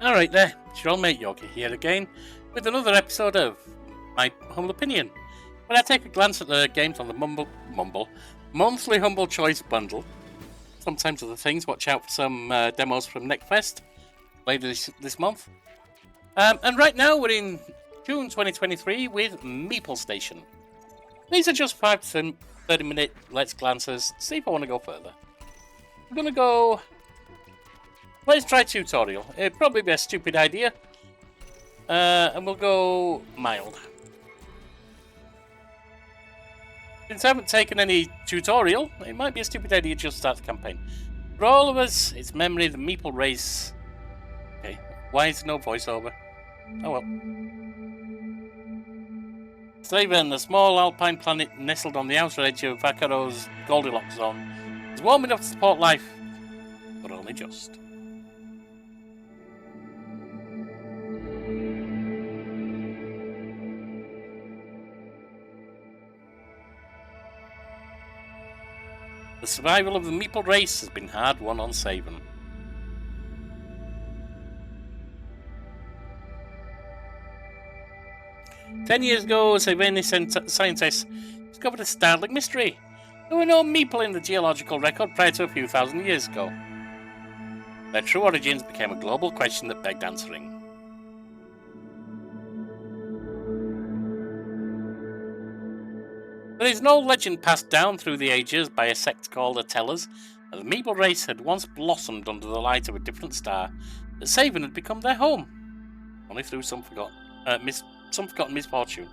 Alright there, it's your old mate Yogi here again with another episode of My Humble Opinion. When I take a glance at the games on the Monthly Humble Choice Bundle, sometimes other things, watch out for some demos from NeckFest later this month. And right now we're in June 2023 with Meeple Station. These are just 5 to 30 minute let's glances, see if I want to go further. I'm going to go... Let's try tutorial. It'd probably be a stupid idea. And we'll go mild. Since I haven't taken any tutorial, it might be a stupid idea to just start the campaign. For all of us, it's memory of the Meeple race. Okay, why is there no voiceover? Oh well. Slaven, a small alpine planet nestled on the outer edge of Vakaro's Goldilocks zone, is warm enough to support life, but only just. The survival of the Meeple race has been hard won on Saven. "10 years ago, Savani scientists discovered a startling mystery. There were no Meeple in the geological record prior to a few thousand years ago. Their true origins became a global question that begged answering. There is no legend passed down through the ages by a sect called the Tellers, and the Meeple race had once blossomed under the light of a different star, that Saven had become their home, only through some forgotten misfortune.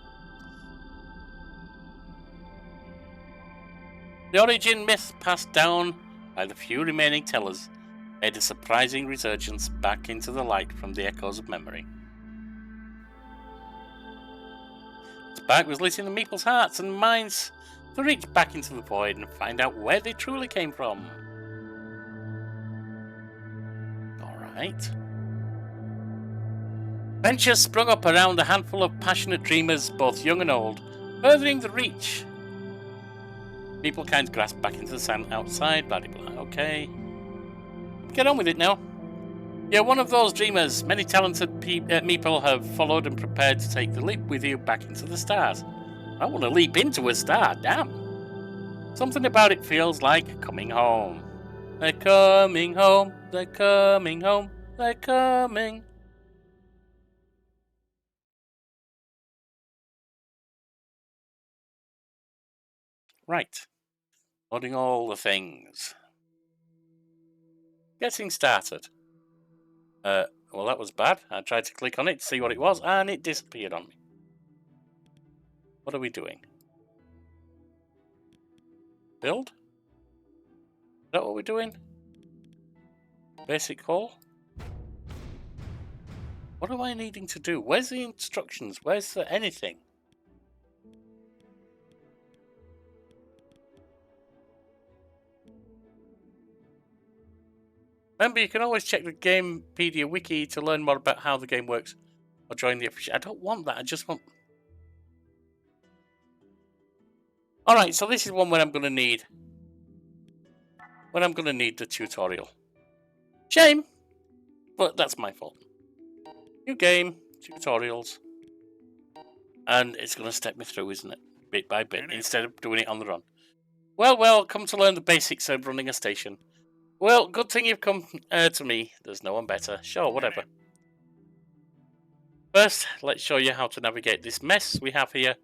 The origin myth passed down by the few remaining Tellers made a surprising resurgence back into the light from the echoes of memory. The spark was lit in the Meeple's hearts and minds to reach back into the void and find out where they truly came from. Alright. Ventures sprung up around a handful of passionate dreamers, both young and old, furthering the reach. Meeple kind grasped back into the sand outside, blah blah blah. Okay. Get on with it now. You're one of those dreamers. Many talented Meeple have followed and prepared to take the leap with you back into the stars. I want to leap into a star, damn. Something about it feels like coming home. They're coming home, they're coming home, they're coming. Right. Loading all the things. Getting started. Well, that was bad. I tried to click on it to see what it was, and it disappeared on me. What are we doing? Build? Is that what we're doing? Basic hull? What am I needing to do? Where's the instructions? Where's the anything? Remember, you can always check the Gamepedia wiki to learn more about how the game works, or join the official. I don't want that. I just want. All right, so this is one where I'm going to need. When I'm going to need the tutorial. Shame, but that's my fault. New game, tutorials, and it's going to step me through, isn't it? Bit by bit, instead of doing it on the run. Well, come to learn the basics of running a station. Well, good thing you've come to me. There's no one better. Sure, whatever. First, let's show you how to navigate this mess we have here.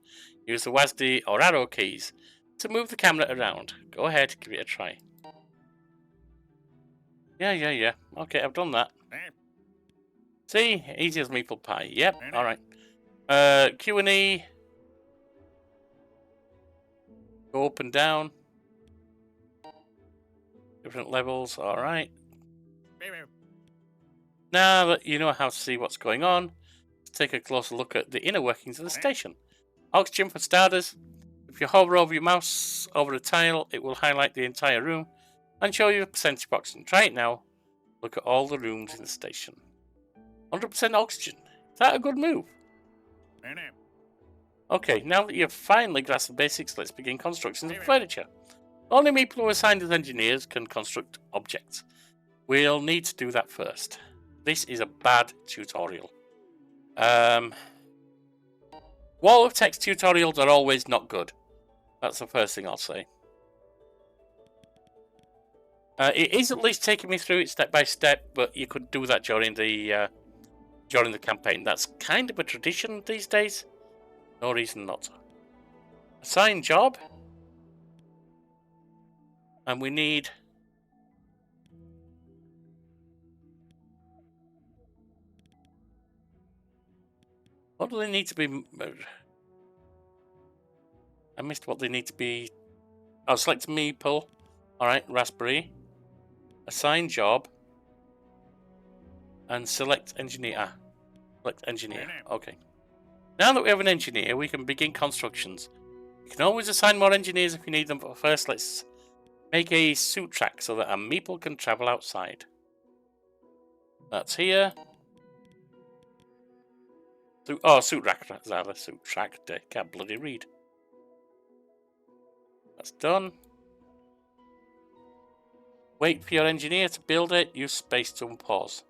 Use the WASD or arrow keys to move the camera around. Go ahead, give it a try. Yeah. Okay, I've done that. See? Easy as Meeple Pie. Yep, alright. Q&E. Go up and down. Different levels, alright. Now that you know how to see what's going on, let's take a closer look at the inner workings of the station. Oxygen for starters. If you hover over your mouse over a tile, it will highlight the entire room and show you a percentage of oxygen. Try it now. Look at all the rooms in the station. 100% oxygen. Is that a good move? Okay, now that you've finally grasped the basics, let's begin constructing of furniture. Only people who are assigned as engineers can construct objects. We'll need to do that first. This is a bad tutorial. Wall of text tutorials are always not good. That's the first thing I'll say. It is at least taking me through it step by step, but you could do that during the campaign. That's kind of a tradition these days. No reason not to. Assign job. And we need... What do they need to be... I missed what they need to be... Oh, select Meeple. Alright, Raspberry. Assign job. And select engineer. Select engineer. Okay. Now that we have an engineer, we can begin constructions. You can always assign more engineers if you need them, but first let's make a suit track so that our Meeple can travel outside. That's here. Suit rack, rather. Suit track. Can't bloody read. That's done. Wait for your engineer to build it. Use space to pause.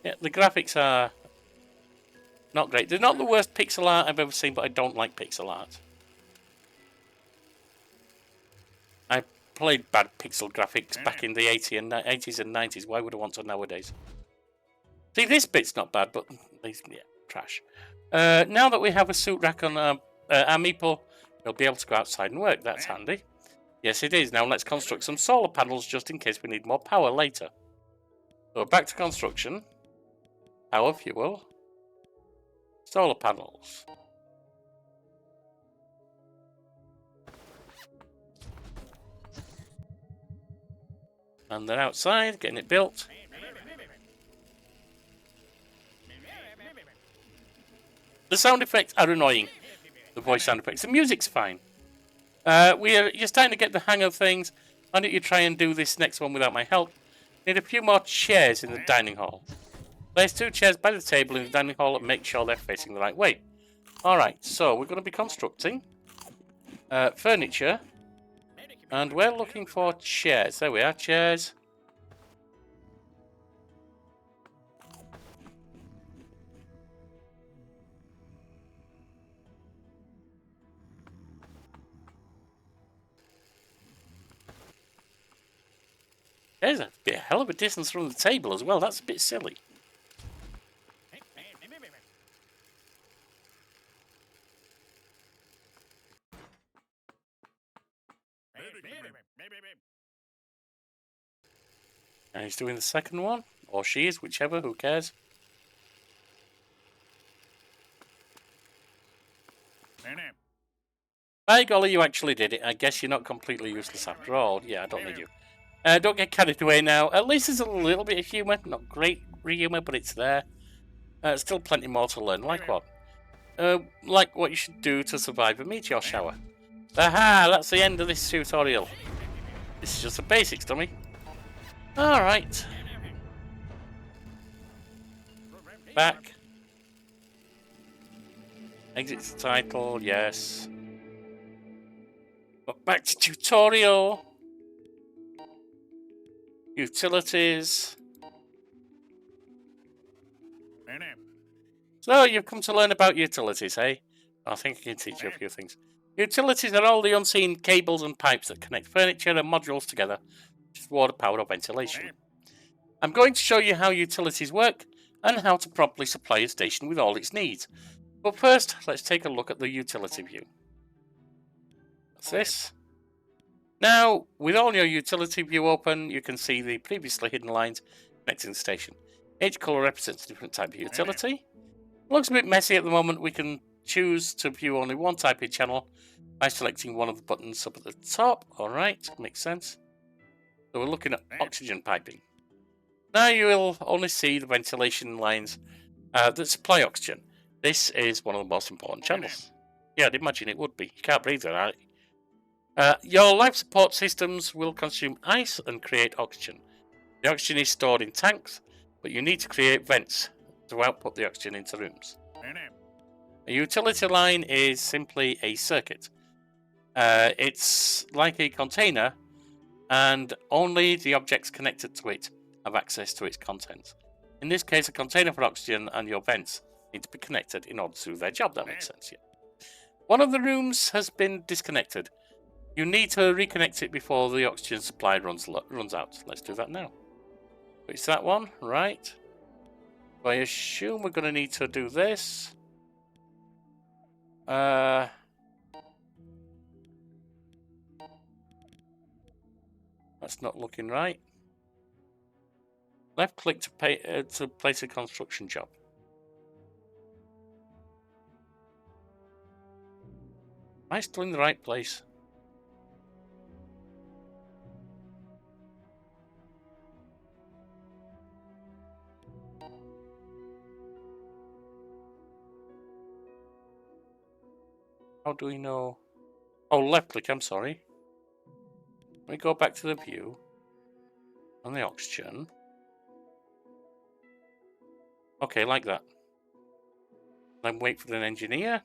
Yeah, the graphics are not great. They're not the worst pixel art I've ever seen, but I don't like pixel art. I played bad pixel graphics back in the 80s and 90s. Why would I want to nowadays? See, this bit's not bad, but yeah, trash. Now that we have a suit rack on our Meeple, we'll be able to go outside and work. That's handy. Yes, it is. Now let's construct some solar panels just in case we need more power later. So back to construction. Power, fuel. Solar panels. And they're outside, getting it built. The sound effects are annoying. The voice sound effects. The music's fine. You're starting to get the hang of things. Why don't you try and do this next one without my help? Need a few more chairs in the dining hall. Place 2 chairs by the table in the dining hall and make sure they're facing the right way. Alright, so we're going to be constructing furniture. And we're looking for chairs. There we are, chairs. There's a hell of a distance from the table as well. That's a bit silly. And he's doing the second one. Or she is, whichever, who cares. By golly, you actually did it. I guess you're not completely useless after all. Yeah, I don't need you. Don't get carried away now. At least there's a little bit of humour. Not great humour, but it's there. Still plenty more to learn. Like what? Like what you should do to survive a meteor shower. Aha! That's the end of this tutorial. This is just the basics, dummy. Alright. Back. Exit the title, yes. But back to tutorial. Utilities. So you've come to learn about utilities, eh? I think I can teach you a few things. Utilities are all the unseen cables and pipes that connect furniture and modules together, with water, power, or ventilation. I'm going to show you how utilities work and how to properly supply a station with all its needs. But first, let's take a look at the utility view. That's this. Now, with all your utility view open, you can see the previously hidden lines connecting the station. Each colour represents a different type of utility. Looks a bit messy at the moment. We can choose to view only one type of channel by selecting one of the buttons up at the top. Alright, makes sense. So we're looking at oxygen piping. Now you will only see the ventilation lines that supply oxygen. This is one of the most important channels. Yeah, I'd imagine it would be. You can't breathe without it. Your life support systems will consume ice and create oxygen. The oxygen is stored in tanks, but you need to create vents to output the oxygen into rooms. A utility line is simply a circuit. It's like a container, and only the objects connected to it have access to its contents. In this case, a container for oxygen and your vents need to be connected in order to do their job. That makes sense, yeah. One of the rooms has been disconnected. You need to reconnect it before the oxygen supply runs out. Let's do that now. It's that one, right? I assume we're going to need to do this. That's not looking right. Left click to place a construction job. Am I still in the right place? How do we know? Oh, left click, I'm sorry. Let me go back to the view on the oxygen. Okay, like that. Then wait for an engineer.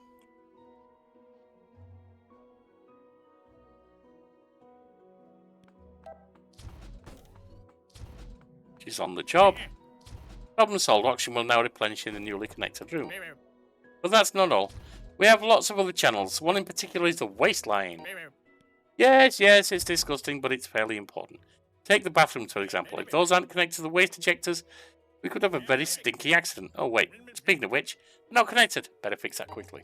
She's on the job. Problem solved. Oxygen will now replenish in the newly connected room. But that's not all. We have lots of other channels. One in particular is the waste line. Yes, it's disgusting, but it's fairly important. Take the bathrooms, for example. If those aren't connected to the waste ejectors, we could have a very stinky accident. Oh, wait. Speaking of which, not connected. Better fix that quickly.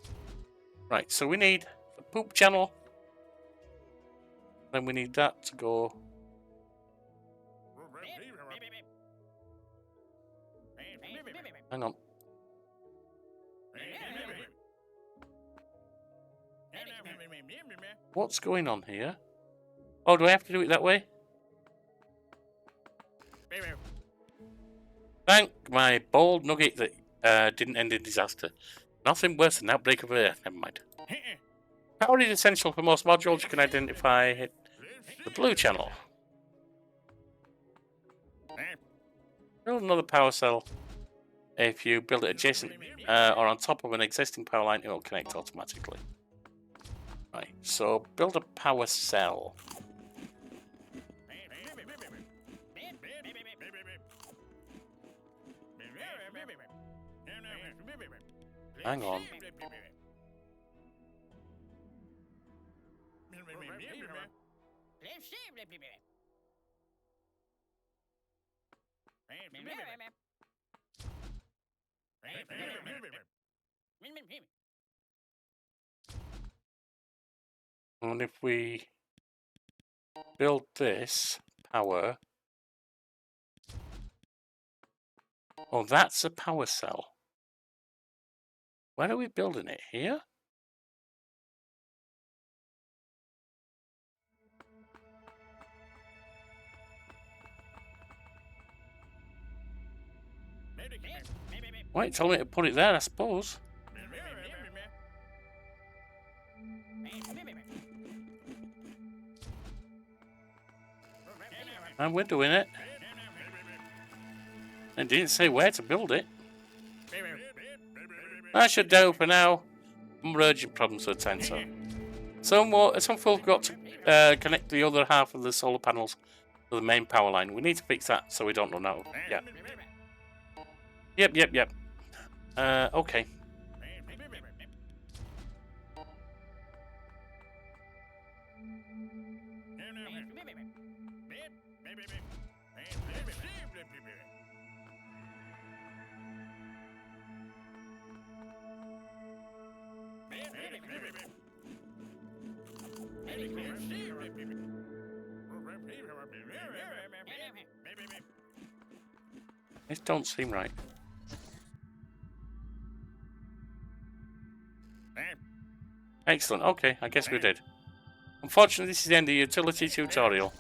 Right, so we need the poop channel. Then we need that to go. Hang on. What's going on here? Oh, do I have to do it that way? Thank my bold nugget that didn't end in disaster. Nothing worse than an outbreak of Earth. Never mind. Power is essential for most modules. You can identify the blue channel. Build another power cell. If you build it adjacent or on top of an existing power line, it will connect automatically. Right, so build a power cell. Hang on. And if we build this power... Oh, that's a power cell. Where are we building it? Here? Why tell me to put it there, I suppose. And we're doing it. It didn't say where to build it. I should do for now. More urgent problems to attend to. Some folk got to connect the other half of the solar panels to the main power line. We need to fix that so we don't run out. Yeah. Yep. Okay. This don't seem right. Excellent. Okay, I guess we did. Unfortunately, this is the end of the utility tutorial.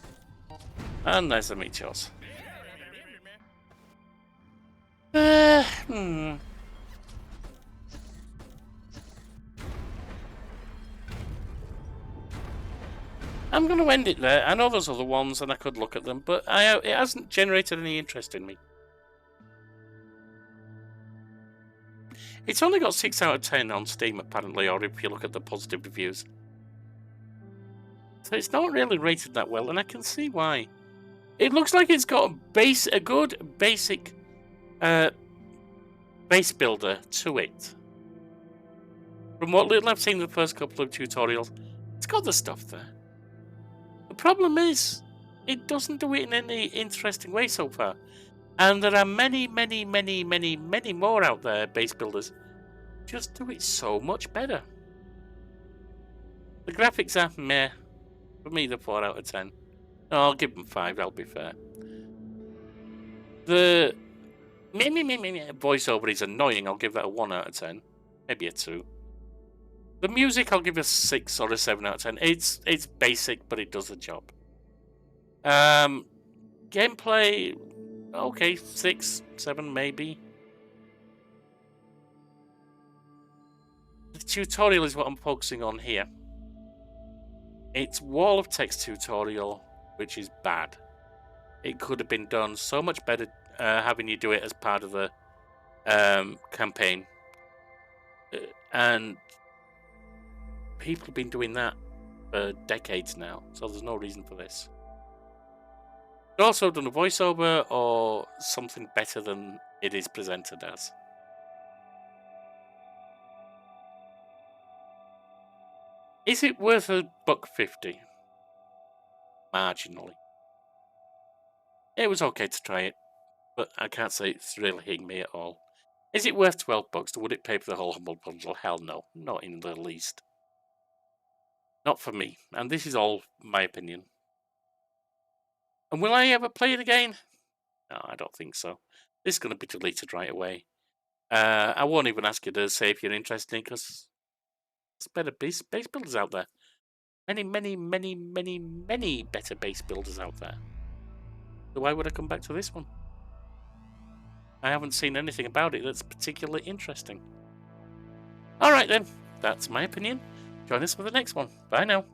And there's the meteors. I'm going to end it there. I know there's other ones and I could look at them, but it hasn't generated any interest in me. It's only got 6 out of 10 on Steam, apparently, or if you look at the positive reviews. So it's not really rated that well, and I can see why. It looks like it's got a good basic base builder to it. From what little I've seen in the first couple of tutorials, it's got the stuff there. The problem is, it doesn't do it in any interesting way so far. And there are many more out there, base builders, just do it so much better. The graphics are meh. For me, they're 4 out of 10. No, I'll give them 5, I'll be fair. The voiceover is annoying, I'll give that a 1 out of 10. Maybe a 2. The music, I'll give a 6 or a 7 out of 10. It's basic, but it does the job. Gameplay, okay, 6, 7 maybe. The tutorial is what I'm focusing on here. It's wall of text tutorial, which is bad. It could have been done so much better having you do it as part of the campaign. And people have been doing that for decades now, so there's no reason for this. They've also done a voiceover or something better than it is presented as. Is it worth $1.50? Marginally. It was okay to try it, but I can't say it's really hitting me at all. Is it worth $12? Would it pay for the whole Humble Bundle? Hell no, not in the least. Not for me, and this is all my opinion. And will I ever play it again? No, I don't think so. This is going to be deleted right away. I won't even ask you to say if you're interested, because there's better base builders out there. Many better base builders out there. So why would I come back to this one? I haven't seen anything about it that's particularly interesting. Alright then, that's my opinion. Join us for the next one. Bye now.